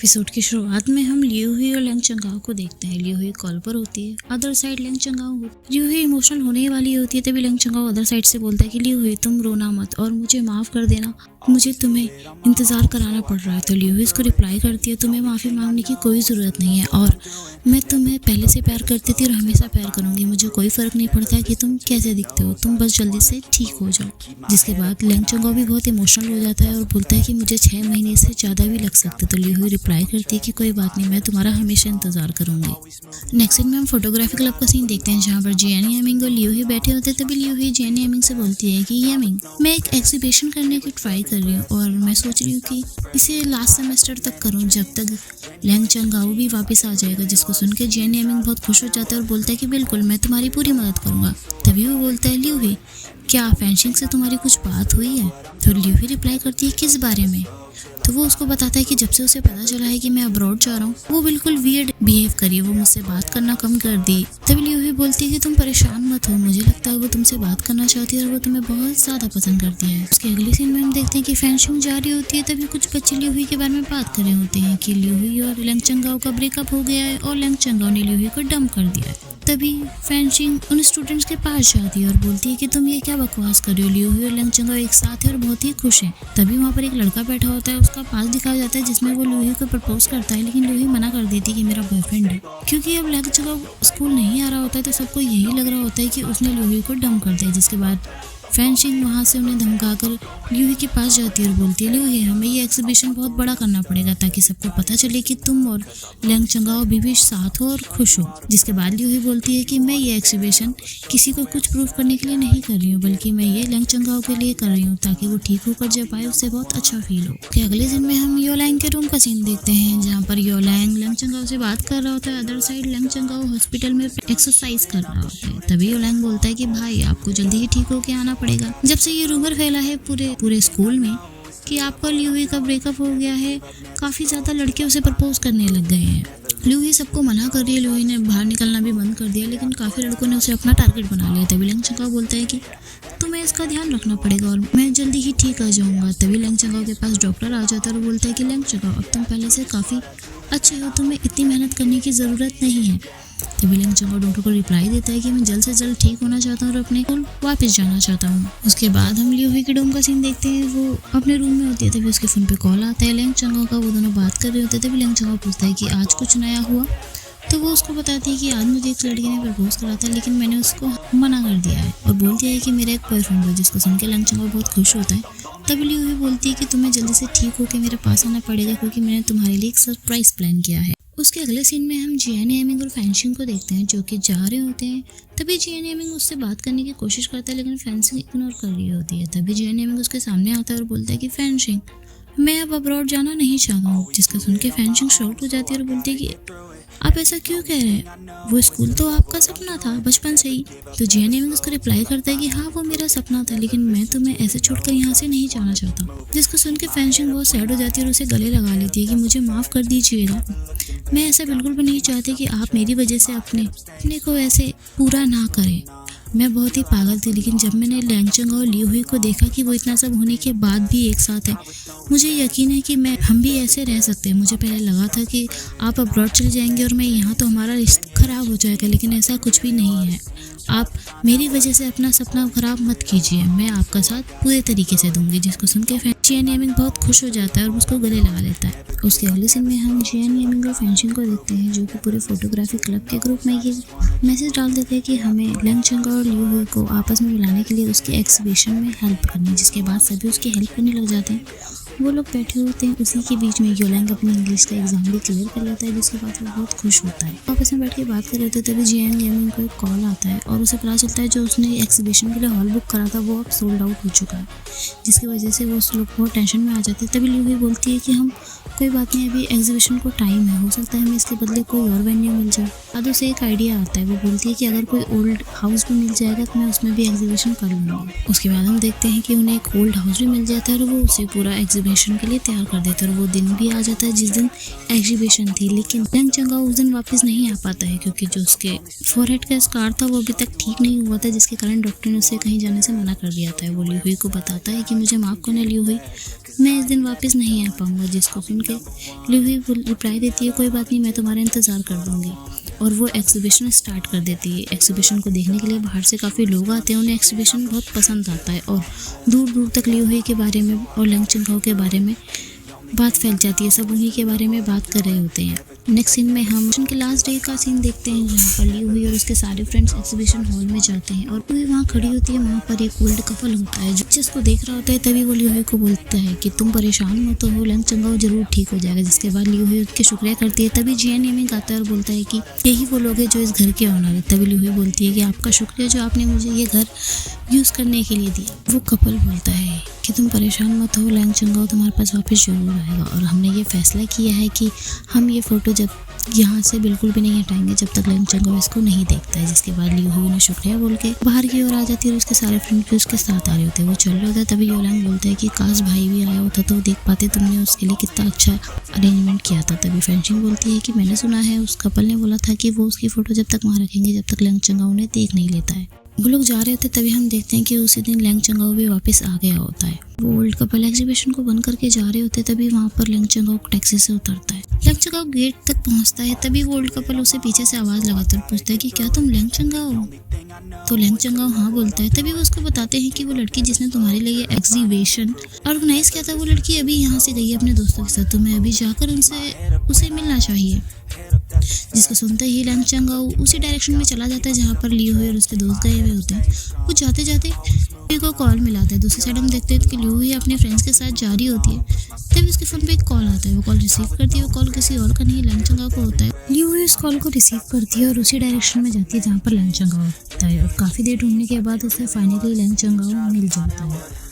Episode की शुरुआत में हम लियू हुई और लैंग चंगाओ को देखते हैं। लियू हुई कॉल पर होती है, अदर साइड लैंग चंगाओ होती। लियू हुई इमोशनल होने वाली होती है, तभी लैंग चंगाओ अदर साइड से बोलता है कि लियू हुई तुम रोना मत और मुझे माफ कर देना, मुझे तुम्हें इंतजार कराना पड़ रहा है। तो लियू हुई इसको रिप्लाई करती है, तुम्हें माफी मांगने की कोई जरूरत नहीं है और मैं तुम्हें पहले से प्यार करती थी और हमेशा प्यार करूंगी। मुझे कोई फर्क नहीं पड़ता कि तुम कैसे दिखते हो, तुम बस जल्दी से ठीक हो जाओ। जिसके बाद लैंग चंगाओ भी बहुत इमोशनल हो जाता है और बोलता है कि मुझे 6 महीने से ज्यादा भी लग सकते। तो लियू हुई रिप्लाई करती है कि कोई बात नहीं, मैं तुम्हारा हमेशा इंतजार करूंगी। नेक्स्ट सीन में हम फोटोग्राफी क्लब का सीन देखते हैं, जहाँ पर जियान यामिंग और लियू हुई बैठे होते हैं। तभी लियू हुई जियान यामिंग से बोलती है कि यामिंग, मैं एक एग्जीबिशन करने की ट्राई कर रही हूँ और मैं सोच रही हूँ कि इसे लास्ट सेमेस्टर तक करूँ, जब तक लैंग चंगाओ भी वापस आ जाएगा। जिसको सुन के जियान यामिंग बहुत खुश हो जाता है और बोलता है कि बिल्कुल मैं तुम्हारी पूरी मदद करूंगा। तभी वो बोलता है, लियू हुई क्या फेंशिंग से तुम्हारी कुछ बात हुई है? तो लियू हुई रिप्लाई करती है, किस बारे में? तो वो उसको बताता है कि जब से उसे पता चला है कि मैं अब्रॉड जा रहा हूँ, वो बिल्कुल वियर्ड बिहेव करी है, वो मुझसे बात करना कम कर दी। तभी लियू हुई बोलती है कि तुम परेशान मत हो, मुझे लगता है वो तुमसे बात करना चाहती है और वो तुम्हें बहुत ज्यादा पसंद करती है। उसके अगले सीन में हम देखते हैं कि फेंशिंग जारी होती है। तभी कुछ बच्चे लियू हुई के बारे में बात कर रहे होते हैं कि लियू हुई और लैंग चंगाओ का ब्रेकअप हो गया है और लैंग चंगाओ ने लियू हुई को डंप कर दिया है। तभी फेंशिंग उन स्टूडेंट्स के पास जाती है और बोलती है कि तुम ये क्या बकवास कर रही हो, लियू हुई और लैंग चंगाओ एक साथ है और बहुत ही खुश है। तभी वहाँ पर एक लड़का बैठा होता है, उसका पास दिखाया जाता है जिसमें वो लियू हुई को प्रपोज करता है, लेकिन लियू हुई मना कर देती है कि मेरा बॉयफ्रेंड है। क्योंकि अब लैंग चंगाओ स्कूल नहीं आ रहा होता है तो सबको यही लग रहा होता है कि उसने लियू हुई को डंप कर दिया। जिसके बाद फेंशिंग वहाँ से उन्हें धमकाकर लियू हुई के पास जाती है और बोलती है, लियू हुई हमें ये एग्जीबिशन बहुत बड़ा करना पड़ेगा ताकि सबको पता चले कि तुम और लैंग चंगाओ अभी भी साथ हो और खुश हो। जिसके बाद लियू हुई बोलती है कि मैं ये एग्जीबिशन किसी को कुछ प्रूव करने के लिए नहीं कर रही हूँ, बल्कि मैं ये लैंग चंगाओ के लिए कर रही हूँ ताकि वो ठीक होकर जब आए उससे बहुत अच्छा फील हो। कि अगले दिन में हम योलैंग के रूम का सीन देखते हैं, जहाँ पर योलैंग लैंग चंगाओ से बात कर रहा होता है। अदर साइड लैंग चंगाओ हॉस्पिटल में एक्सरसाइज कर रहा होता है। तभी योलैंग बोलता है कि भाई आपको जल्दी ही ठीक होके आना पड़ेगा। जब से ये रूमर फैला है पूरे स्कूल में कि आपका लियू हुई का ब्रेकअप हो गया है, काफी ज्यादा लड़के उसे प्रपोज करने लग गए हैं। लियू हुई सबको मना कर रही है, लियू हुई ने बाहर निकलना भी बंद कर दिया, लेकिन काफी लड़कों ने उसे अपना टारगेट बना लिया। तभी लैंग चंगाओ बोलता है कि तुम्हें इसका ध्यान रखना पड़ेगा और मैं जल्दी ही ठीक आ जाऊंगा। तभी लैंग चंगाओ के पास डॉक्टर आ जाता है और बोलता है कि लैंग चंगाओ अब तुम पहले से काफी अच्छे हो, तुम्हें इतनी मेहनत करने की जरूरत नहीं है। तभी लैंग चंगाओ डॉक्टर को रिप्लाई देता है कि मैं जल्द से जल्द ठीक होना चाहता हूँ और अपने स्कूल वापस जाना चाहता हूँ। उसके बाद हम लियू हुई के डोम का सीन देखते हैं, वो अपने रूम में होती है। तभी उसके फोन पे कॉल आता है लैंग चंगाओ का, वो दोनों बात कर रहे होते हैं। तभी लैंग चंगाओ पूछता है कि आज कुछ नया हुआ? तो वो उसको बताती है कि आज मुझे एक लड़के ने प्रपोज करा था, लेकिन मैंने उसको मना कर दिया है और बोल दिया है कि मेरा एक बॉयफ्रेंड है। जिसको सुन के लैंग चंगाओ बहुत खुश होता है। तभी लियू हुई बोलती है कि तुम्हें जल्दी से ठीक होकर मेरे पास आना पड़ेगा, क्योंकि मैंने तुम्हारे लिए एक सरप्राइज प्लान किया है। उसके अगले सीन में हम जियान यामिंग और फेंशिंग को देखते हैं, जो कि जा रहे होते हैं। तभी जियान यामिंग उससे बात करने की कोशिश करता है, लेकिन फेंशिंग इग्नोर कर रही होती है। तभी जियान यामिंग उसके सामने आता है और बोलता है कि फेंशिंग, मैं अब अब्रॉड जाना नहीं चाहता हूँ। जिसका सुन के फेंशिंग शॉक्ड हो जाती है और बोलती है कि आप ऐसा क्यों कह रहे हैं, वो स्कूल तो आपका सपना था बचपन से ही। तो जियान यामिंग उसको रिप्लाई करता है कि हाँ वो मेरा सपना था, लेकिन मैं तुम्हें ऐसे छोड़कर यहाँ से नहीं जाना चाहता। जिसको सुन के फेंशिंग बहुत सैड हो जाती है और उसे गले लगा लेती है कि मुझे माफ कर दीजिएगा, मैं ऐसा बिल्कुल भी नहीं चाहती कि आप मेरी वजह से अपने को ऐसे पूरा ना करें। मैं बहुत ही पागल थी, लेकिन जब मैंने लैंग चंगाओ और लियू हुई को देखा कि वो इतना सब होने के बाद भी एक साथ है, मुझे यकीन है कि हम भी ऐसे रह सकते हैं। मुझे पहले लगा था कि आप अब्रॉड चले जाएंगे और मैं यहाँ, तो हमारा रिश्ता खराब हो जाएगा, लेकिन ऐसा कुछ भी नहीं है। आप मेरी वजह से अपना सपना खराब मत कीजिए, मैं आपका साथ पूरे तरीके से दूंगी। जिसको सुन के जियान यामिंग बहुत खुश हो जाता है और उसको गले लगा लेता है। उसके अगले सीन में हम जियान यामिंग और फेंशिंग को देखते हैं, जो कि पूरे फोटोग्राफी क्लब के ग्रुप में ये मैसेज डाल देते हैं कि हमें लैंग चंगाओ और लियू हुई को आपस में मिलाने के लिए उसके एग्जीबिशन में हेल्प करनी। जिसके बाद सभी उसकी हेल्प करने लग जाते हैं। वो लोग बैठे होते हैं, उसी के बीच में योलैंग अपनी इंग्लिश का एग्जाम भी क्लियर कर लेता है, जिसके बाद वो बहुत खुश होता है। आपस में बैठ के बात कर रहे थे, तभी जियान यामिंग को एक कॉल आता है और उसे पता चलता है जो उसने एग्जीबिशन के लिए हॉल बुक करा था वो अब सोल्ड आउट हो चुका है। जिसकी वजह से वो उस लोग बहुत टेंशन में आ जाते हैं। तभी लियू हुई बोलती है कि हम कोई बात नहीं, अभी एग्जीबिशन को टाइम है, हो सकता है हमें इसके बदले कोई और वेन्यू मिल जाए। अब उसे एक आइडिया आता है, वो बोलती है कि अगर कोई ओल्ड हाउस भी मिल जाएगा तो मैं उसमें भी एग्जीबिशन कर लूँगी। उसके बाद हम देखते हैं कि उन्हें एक ओल्ड हाउस भी मिल जाता है और वो उसे पूरा एग्जीबिशन एग्जीबिशन के लिए तैयार कर देते हैं और वो दिन भी आ जाता है जिस दिन एग्जीबिशन थी। लेकिन लैंग चंगाओ उस दिन वापस नहीं आ पाता है क्योंकि जो उसके फोरहेड का स्कार था वो अभी तक ठीक नहीं हुआ था, जिसके कारण डॉक्टर ने उसे कहीं जाने से मना कर दिया था। वो लियू हुई को बताता है कि मुझे माफ़ करना लियू हुई, मैं इस दिन वापस नहीं आ पाऊंगा, जिसको सुन के लियू हुई रिप्लाई देती है कोई बात नहीं, मैं तुम्हारा इंतज़ार कर दूंगी। और वो एग्जीबिशन स्टार्ट कर देती है। एग्जीबिशन को देखने के लिए बाहर से काफ़ी लोग आते हैं, उन्हें एग्जीबिशन बहुत पसंद आता है और दूर दूर तक लियू हुई के बारे में और लैंग चंगाओ के बारे में बात फैल जाती है। सब उन्हीं के बारे में बात कर रहे होते हैं। नेक्स्ट सीन में हम के लास्ट डे का सीन देखते हैं जहाँ पर लियू हुई और उसके सारे फ्रेंड्स एग्जीबिशन हॉल में जाते हैं और वो वहाँ खड़ी होती है। वहाँ पर एक ओल्ड कपल होता है जो जिसको देख रहा होता है। तभी वो लियू हुई को बोलता है कि तुम परेशान मत हो, लैंग चंगाओ जरूर ठीक हो जाएगा। जिसके बाद लियू हुई उसके शुक्रिया करती है। तभी जियान येमिंग आता है और बोलता है कि यही वो लोग हैं जो इस घर के ऑनर है। तभी लियू हुई बोलती है कि आपका शुक्रिया जो आपने मुझे ये घर यूज़ करने के लिए दिया। वो कपल बोलता है कि तुम परेशान मत हो, लैंग चंगाओ तुम्हारे पास वापस जरूर आएगा और हमने ये फैसला किया है कि हम ये फ़ोटो जब यहाँ से बिल्कुल भी नहीं हटाएंगे जब तक लैंग चंगाओ इसको नहीं देखता है। जिसके बाद लियू हुई ने शुक्रिया बोल के बाहर की ओर आ जाती है और उसके सारे फ्रेंड भी उसके साथ आ रहे होते हैं। वो चल रहे होते हैं। तभी योलांग बोलता है कि काश भाई भी आया होता तो देख पाते, तुमने उसके लिए कितना अच्छा अरेंजमेंट किया था। तभी फैंशिंग बोलती है कि मैंने सुना है उस कपल ने बोला था कि वो उसकी फ़ोटो जब तक वहाँ रखेंगे जब तक लैंग चंगाओ उन्हें देख नहीं लेता है। वो लोग जा रहे होते तभी हम देखते हैं कि उसी दिन लैंग चंगाओ भी वापस आ गया होता है। वो ओल्ड कपल एग्जीबिशन को बंद करके जा रहे होते तभी वहाँ पर लैंग चंगाओ टैक्सी से उतरता है। लैंग चंगाओ गेट तक पहुँचता है। तभी वो ओल्ड कपल उसे पीछे से आवाज़ लगाकर पूछता है कि क्या तुम लैंग चंगाओ हो? तो लैंग चंगाओ हाँ बोलता है। तभी वो उसको बताते हैं कि वो लड़की जिसने तुम्हारे लिए ये एग्जीबिशन ऑर्गेनाइज किया था वो लड़की अभी यहाँ से गई है अपने दोस्तों के साथ, तो मैं अभी जाकर उसे मिलना चाहिए। जिसको सुनते ही लैंग चंगाओ उसी डायरेक्शन में चला जाता है जहाँ पर लियू हुई और उसके दोस्त गए हुए होते हैं। वो जाते जाते लियू को कॉल मिलाता है। दूसरी साइड हम देखते हैं कि लियू हुई अपने फ्रेंड्स के साथ जा रही होती है। तभी उसके फ़ोन पे एक कॉल आता है। वो कॉल रिसीव करती है। वो कॉल किसी और का नहीं लैंग चंगाओ को होता है। लियू हुई उस कॉल को रिसीव करती है और उसी डायरेक्शन में जाती है जहाँ पर लैंग चंगाओ होता है और काफ़ी देर ढूंढने के बाद उसे फाइनली लैंग चंगाओ मिल जाता है।